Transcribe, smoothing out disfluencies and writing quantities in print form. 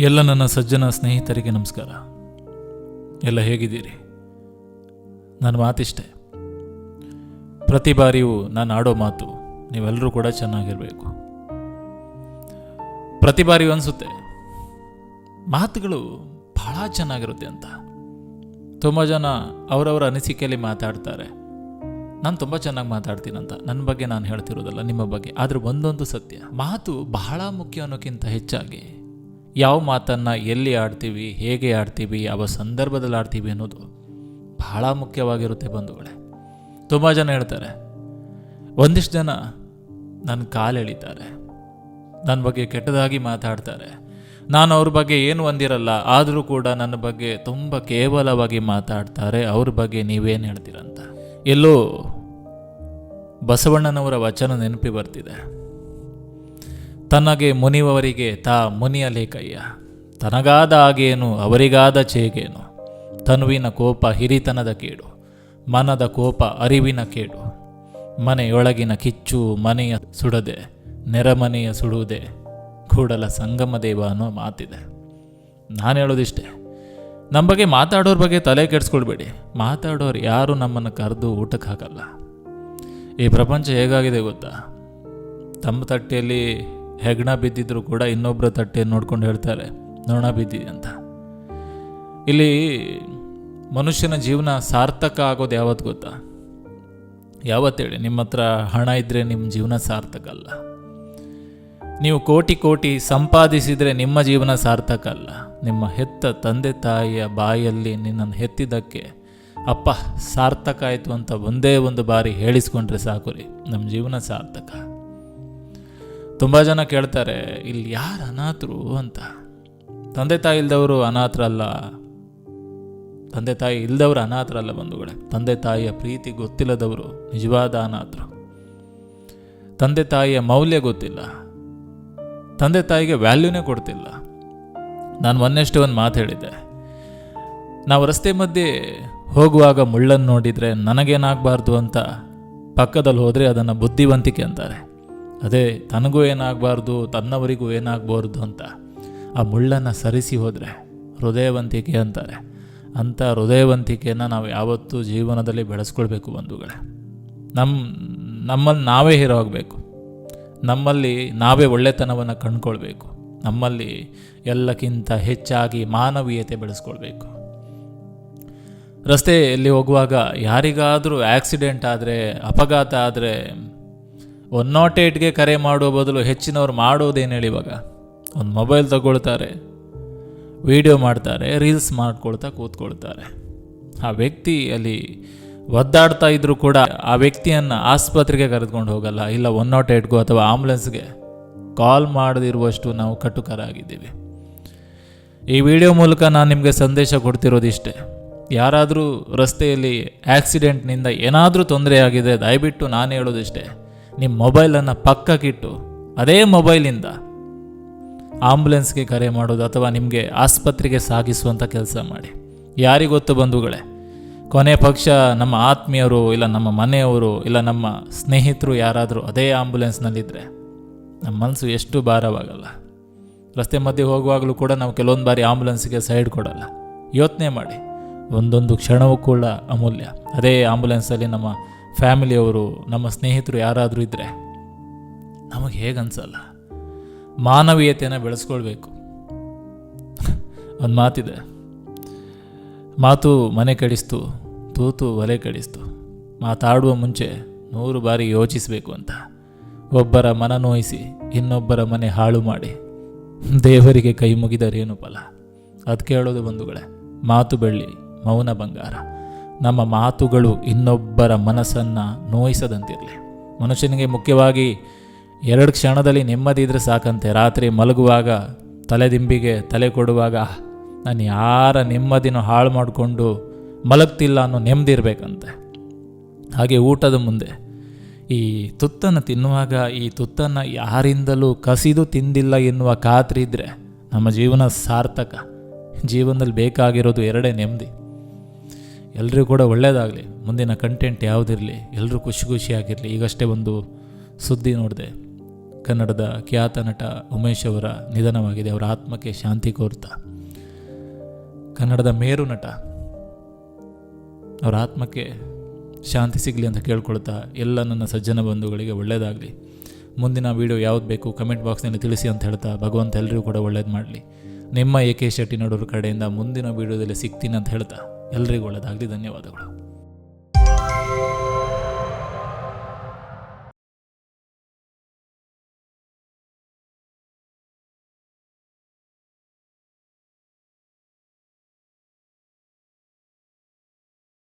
ಎಲ್ಲ ನನ್ನ ಸಜ್ಜನ ಸ್ನೇಹಿತರಿಗೆ ನಮಸ್ಕಾರ. ಎಲ್ಲ ಹೇಗಿದ್ದೀರಿ? ನನ್ನ ಮಾತಿಷ್ಟೆ. ಪ್ರತಿ ಬಾರಿಯೂ ನಾನು ಆಡೋ ಮಾತು ನೀವೆಲ್ಲರೂ ಕೂಡ ಚೆನ್ನಾಗಿರಬೇಕು. ಪ್ರತಿ ಬಾರಿಯೂ ಅನಿಸುತ್ತೆ ಮಾತುಗಳು ಬಹಳ ಚೆನ್ನಾಗಿರುತ್ತೆ ಅಂತ. ತುಂಬ ಜನ ಅವರವರ ಅನಿಸಿಕೆಯಲ್ಲಿ ಮಾತಾಡ್ತಾರೆ. ನಾನು ತುಂಬ ಚೆನ್ನಾಗಿ ಮಾತಾಡ್ತೀನಂತ. ನನ್ನ ಬಗ್ಗೆ ನಾನು ಹೇಳ್ತಿರೋದಲ್ಲ, ನಿಮ್ಮ ಬಗ್ಗೆ. ಆದರೆ ಒಂದೊಂದು ಸತ್ಯ, ಮಾತು ಬಹಳ ಮುಖ್ಯ ಅನ್ನೋಕ್ಕಿಂತ ಹೆಚ್ಚಾಗಿ ಯಾವ ಮಾತನ್ನು ಎಲ್ಲಿ ಆಡ್ತೀವಿ, ಹೇಗೆ ಆಡ್ತೀವಿ, ಯಾವ ಸಂದರ್ಭದಲ್ಲಿ ಆಡ್ತೀವಿ ಅನ್ನೋದು ಬಹಳ ಮುಖ್ಯವಾಗಿರುತ್ತೆ ಬಂಧುಗಳೇ. ತುಂಬ ಜನ ಹೇಳ್ತಾರೆ, ಒಂದಿಷ್ಟು ಜನ ನನ್ನ ಕಾಲು ಎಳಿತಾರೆ, ನನ್ನ ಬಗ್ಗೆ ಕೆಟ್ಟದಾಗಿ ಮಾತಾಡ್ತಾರೆ. ನಾನು ಅವ್ರ ಬಗ್ಗೆ ಏನು ಹೊಂದಿರಲ್ಲ, ಆದರೂ ಕೂಡ ನನ್ನ ಬಗ್ಗೆ ತುಂಬ ಕೇವಲವಾಗಿ ಮಾತಾಡ್ತಾರೆ. ಅವ್ರ ಬಗ್ಗೆ ನೀವೇನು ಹೇಳ್ತೀರಂತ. ಎಲ್ಲೋ ಬಸವಣ್ಣನವರ ವಚನ ನೆನಪಿ ಬರ್ತಿದೆ. ತನಗೆ ಮುನಿವವರಿಗೆ ತಾ ಮುನಿಯಲೇಕಯ್ಯ, ತನಗಾದ ಆಗೇನು ಅವರಿಗಾದ ಚೇಗೇನು, ತನುವಿನ ಕೋಪ ಹಿರಿತನದ ಕೇಡು, ಮನದ ಕೋಪ ಅರಿವಿನ ಕೇಡು, ಮನೆಯೊಳಗಿನ ಕಿಚ್ಚು ಮನೆಯ ಸುಡದೆ, ನೆರೆಮನೆಯ ಸುಡುವುದೇ ಕೂಡಲ ಸಂಗಮ ದೇವ ಅನ್ನೋ ಮಾತಿದೆ. ನಾನು ಹೇಳೋದಿಷ್ಟೇ, ನಮ್ಮ ಬಗ್ಗೆ ಮಾತಾಡೋರ ಬಗ್ಗೆ ತಲೆ ಕೆಡಿಸ್ಕೊಳ್ಬೇಡಿ. ಮಾತಾಡೋರು ಯಾರು ನಮ್ಮನ್ನು ಕರೆದು ಊಟಕ್ಕೆ ಹಾಕಲ್ಲ. ಈ ಪ್ರಪಂಚ ಹೇಗಾಗಿದೆ ಗೊತ್ತಾ? ತಮ್ಮ ತಟ್ಟೆಯಲ್ಲಿ ಹೆಗ್ಣ ಬಿದ್ದಿದ್ರು ಕೂಡ ಇನ್ನೊಬ್ಬರ ತಟ್ಟೆಯನ್ನು ನೋಡ್ಕೊಂಡು ಹೇಳ್ತಾರೆ ನೊಣ ಬಿದ್ದಿದೆ ಅಂತ. ಇಲ್ಲಿ ಮನುಷ್ಯನ ಜೀವನ ಸಾರ್ಥಕ ಆಗೋದು ಯಾವತ್ತು ಗೊತ್ತಾ? ಯಾವತ್ತೇಳಿ? ನಿಮ್ಮ ಹತ್ರ ಹಣ ಇದ್ದರೆ ನಿಮ್ಮ ಜೀವನ ಸಾರ್ಥಕ ಅಲ್ಲ. ನೀವು ಕೋಟಿ ಕೋಟಿ ಸಂಪಾದಿಸಿದರೆ ನಿಮ್ಮ ಜೀವನ ಸಾರ್ಥಕ ಅಲ್ಲ. ನಿಮ್ಮ ಹೆತ್ತ ತಂದೆ ತಾಯಿಯ ಬಾಯಲ್ಲಿ ನಿನ್ನನ್ನು ಹೆತ್ತಿದ್ದಕ್ಕೆ ಅಪ್ಪ ಸಾರ್ಥಕ ಆಯಿತು ಅಂತ ಒಂದೇ ಒಂದು ಬಾರಿ ಹೇಳಿಸ್ಕೊಂಡ್ರೆ ಸಾಕು ರೀ, ನಮ್ಮ ಜೀವನ ಸಾರ್ಥಕ. ತುಂಬ ಜನ ಕೇಳ್ತಾರೆ, ಇಲ್ಲಿ ಯಾರು ಅನಾಥರು ಅಂತ. ತಂದೆ ತಾಯಿ ಇಲ್ದವರು ಅನಾಥರಲ್ಲ, ತಂದೆ ತಾಯಿ ಇಲ್ದವರು ಅನಾಥರಲ್ಲ ಬಂಧುಗಳೇ. ತಂದೆ ತಾಯಿಯ ಪ್ರೀತಿ ಗೊತ್ತಿಲ್ಲದವರು ನಿಜವಾದ ಅನಾಥರು. ತಂದೆ ತಾಯಿಯ ಮೌಲ್ಯ ಗೊತ್ತಿಲ್ಲ, ತಂದೆ ತಾಯಿಗೆ ವ್ಯಾಲ್ಯೂನೇ ಕೊಡ್ತಿಲ್ಲ. ನಾನು ಮೊನ್ನೆಷ್ಟೇ ಒಂದು ಮಾತು ಹೇಳಿದ್ದೆ. ನಾವು ರಸ್ತೆ ಮಧ್ಯೆ ಹೋಗುವಾಗ ಮುಳ್ಳನ್ನು ನೋಡಿದರೆ ನನಗೇನಾಗಬಾರ್ದು ಅಂತ ಪಕ್ಕದಲ್ಲಿ ಹೋದರೆ ಅದನ್ನು ಬುದ್ಧಿವಂತಿಕೆ ಅಂತಾರೆ. ಅದೇ ತನಗೂ ಏನಾಗಬಾರ್ದು, ತನ್ನವರಿಗೂ ಏನಾಗಬಾರ್ದು ಅಂತ ಆ ಮುಳ್ಳನ್ನು ಸರಿಸಿ ಹೋದರೆ ಹೃದಯವಂತಿಕೆ ಅಂತಾರೆ. ಅಂಥ ಹೃದಯವಂತಿಕೆಯನ್ನು ನಾವು ಯಾವತ್ತೂ ಜೀವನದಲ್ಲಿ ಬೆಳೆಸ್ಕೊಳ್ಬೇಕು ಬಂಧುಗಳೇ. ನಮ್ಮಲ್ಲಿ ನಾವೇ ಹೀರೋ ಆಗಬೇಕು. ನಮ್ಮಲ್ಲಿ ನಾವೇ ಒಳ್ಳೆತನವನ್ನು ಕಂಡುಕೊಳ್ಬೇಕು. ನಮ್ಮಲ್ಲಿ ಎಲ್ಲಕ್ಕಿಂತ ಹೆಚ್ಚಾಗಿ ಮಾನವೀಯತೆ ಬೆಳೆಸ್ಕೊಳ್ಬೇಕು. ರಸ್ತೆಯಲ್ಲಿ ಹೋಗುವಾಗ ಯಾರಿಗಾದರೂ ಆಕ್ಸಿಡೆಂಟ್ ಆದರೆ, ಅಪಘಾತ ಆದರೆ 108ಗೆ ಕರೆ ಮಾಡುವ ಬದಲು ಹೆಚ್ಚಿನವ್ರು ಮಾಡೋದೇನು ಹೇಳಿ? ಇವಾಗ ಒಂದು ಮೊಬೈಲ್ ತಗೊಳ್ತಾರೆ, ವಿಡಿಯೋ ಮಾಡ್ತಾರೆ, ರೀಲ್ಸ್ ಮಾಡ್ಕೊಳ್ತಾ ಕೂತ್ಕೊಳ್ತಾರೆ. ಆ ವ್ಯಕ್ತಿ ಅಲ್ಲಿ ಒದ್ದಾಡ್ತಾ ಇದ್ರೂ ಕೂಡ ಆ ವ್ಯಕ್ತಿಯನ್ನು ಆಸ್ಪತ್ರೆಗೆ ಕರೆದುಕೊಂಡು ಹೋಗಲ್ಲ, ಇಲ್ಲ 108ಗೂ ಅಥವಾ ಆಂಬುಲೆನ್ಸ್ಗೆ ಕಾಲ್ ಮಾಡದಿರುವಷ್ಟು ನಾವು ಕಟುಕರಾಗಿದ್ದೀವಿ. ಈ ವಿಡಿಯೋ ಮೂಲಕ ನಾನು ನಿಮಗೆ ಸಂದೇಶ ಕೊಡ್ತಿರೋದಿಷ್ಟೇ. ಯಾರಾದರೂ ರಸ್ತೆಯಲ್ಲಿ ಆಕ್ಸಿಡೆಂಟ್ನಿಂದ ಏನಾದರೂ ತೊಂದರೆ ಆಗಿದೆ, ದಯವಿಟ್ಟು ನಾನು ಹೇಳೋದಿಷ್ಟೇ, ನಿಮ್ಮ ಮೊಬೈಲನ್ನು ಪಕ್ಕಕ್ಕಿಟ್ಟು ಅದೇ ಮೊಬೈಲಿಂದ ಆಂಬುಲೆನ್ಸ್ಗೆ ಕರೆ ಮಾಡೋದು ಅಥವಾ ನಿಮಗೆ ಆಸ್ಪತ್ರೆಗೆ ಸಾಗಿಸುವಂಥ ಕೆಲಸ ಮಾಡಿ. ಯಾರಿಗೊತ್ತು ಬಂಧುಗಳೇ, ಕೊನೆ ಪಕ್ಷ ನಮ್ಮ ಆತ್ಮೀಯರು ಇಲ್ಲ ನಮ್ಮ ಮನೆಯವರು ಇಲ್ಲ ನಮ್ಮ ಸ್ನೇಹಿತರು ಯಾರಾದರೂ ಅದೇ ಆಂಬುಲೆನ್ಸ್ನಲ್ಲಿದ್ದರೆ ನಮ್ಮ ಮನಸ್ಸು ಎಷ್ಟು ಭಾರವಾಗಲ್ಲ. ರಸ್ತೆ ಮಧ್ಯೆ ಹೋಗುವಾಗಲೂ ಕೂಡ ನಾವು ಕೆಲವೊಂದು ಬಾರಿ ಆಂಬುಲೆನ್ಸ್ಗೆ ಸೈಡ್ ಕೊಡಲ್ಲ. ಯೋಚನೆ ಮಾಡಿ, ಒಂದೊಂದು ಕ್ಷಣವೂ ಕೂಡ ಅಮೂಲ್ಯ. ಅದೇ ಆಂಬುಲೆನ್ಸಲ್ಲಿ ನಮ್ಮ ಫ್ಯಾಮಿಲಿಯವರು, ನಮ್ಮ ಸ್ನೇಹಿತರು ಯಾರಾದರೂ ಇದ್ದರೆ ನಮಗೆ ಹೇಗನ್ಸಲ್ಲ? ಮಾನವೀಯತೆಯನ್ನು ಬೆಳೆಸ್ಕೊಳ್ಬೇಕು. ಒಂದು ಮಾತಿದೆ, ಮಾತು ಮನೆ ಕೆಡಿಸ್ತು, ತೂತು ಒಲೆ ಕೆಡಿಸ್ತು. ಮಾತಾಡುವ ಮುಂಚೆ 100 ಬಾರಿ ಯೋಚಿಸಬೇಕು ಅಂತ. ಒಬ್ಬರ ಮನ ನೋಯಿಸಿ ಇನ್ನೊಬ್ಬರ ಮನೆ ಹಾಳು ಮಾಡಿ ದೇವರಿಗೆ ಕೈ ಮುಗಿದರೇನು ಫಲ? ಅದಕ್ಕೆ ಹೇಳೋದು ಬಂಧುಗಳೇ, ಮಾತು ಬೆಳ್ಳಿ, ಮೌನ ಬಂಗಾರ. ನಮ್ಮ ಮಾತುಗಳು ಇನ್ನೊಬ್ಬರ ಮನಸ್ಸನ್ನು ನೋಯಿಸದಂತಿರಲಿ. ಮನುಷ್ಯನಿಗೆ ಮುಖ್ಯವಾಗಿ 2 ಕ್ಷಣದಲ್ಲಿ ನೆಮ್ಮದಿ ಇದ್ದರೆ ಸಾಕಂತೆ. ರಾತ್ರಿ ಮಲಗುವಾಗ ತಲೆದಿಂಬಿಗೆ ತಲೆ ಕೊಡುವಾಗ ನಾನು ಯಾರ ನೆಮ್ಮದಿನೂ ಹಾಳು ಮಾಡಿಕೊಂಡು ಮಲಗ್ತಿಲ್ಲ ಅನ್ನೋ ನೆಮ್ಮದಿ ಇರಬೇಕಂತೆ. ಹಾಗೆ ಊಟದ ಮುಂದೆ ಈ ತುತ್ತನ್ನು ತಿನ್ನುವಾಗ ಈ ತುತ್ತನ್ನು ಯಾರಿಂದಲೂ ಕಸಿದು ತಿಂದಿಲ್ಲ ಎನ್ನುವ ಖಾತ್ರಿ ಇದ್ದರೆ ನಮ್ಮ ಜೀವನ ಸಾರ್ಥಕ. ಜೀವನದಲ್ಲಿ ಬೇಕಾಗಿರೋದು 2 ನೆಮ್ಮದಿ. ಎಲ್ಲರೂ ಕೂಡ ಒಳ್ಳೆಯದಾಗಲಿ, ಮುಂದಿನ ಕಂಟೆಂಟ್ ಯಾವುದಿರಲಿ, ಎಲ್ಲರೂ ಖುಷಿಯಾಗಿರಲಿ. ಈಗಷ್ಟೇ ಒಂದು ಸುದ್ದಿ ನೋಡಿದೆ, ಕನ್ನಡದ ಖ್ಯಾತ ನಟ ಉಮೇಶ್ ಅವರ ನಿಧನವಾಗಿದೆ. ಅವರ ಆತ್ಮಕ್ಕೆ ಶಾಂತಿ ಕೋರ್ತಾ, ಕನ್ನಡದ ಮೇರು ನಟ, ಅವರ ಆತ್ಮಕ್ಕೆ ಶಾಂತಿ ಸಿಗಲಿ ಅಂತ ಕೇಳ್ಕೊಳ್ತಾ, ಎಲ್ಲ ನನ್ನ ಸಜ್ಜನ ಬಂಧುಗಳಿಗೆ ಒಳ್ಳೆಯದಾಗಲಿ. ಮುಂದಿನ ವೀಡಿಯೋ ಯಾವ್ದು ಬೇಕು ಕಮೆಂಟ್ ಬಾಕ್ಸ್ನಲ್ಲಿ ತಿಳಿಸಿ ಅಂತ ಹೇಳ್ತಾ, ಭಗವಂತ ಎಲ್ಲರಿಗೂ ಕೂಡ ಒಳ್ಳೇದು ಮಾಡಲಿ. ನಿಮ್ಮ AK ಶೆಟ್ಟಿ ನಡೂರು ಕಡೆಯಿಂದ ಮುಂದಿನ ವೀಡಿಯೋದಲ್ಲಿ ಸಿಗ್ತೀನಿ ಅಂತ ಹೇಳ್ತಾ, ಎಲ್ರಿಗೂ ಒಳ್ಳೆಯದಾಗಲಿ. ಧನ್ಯವಾದಗಳು.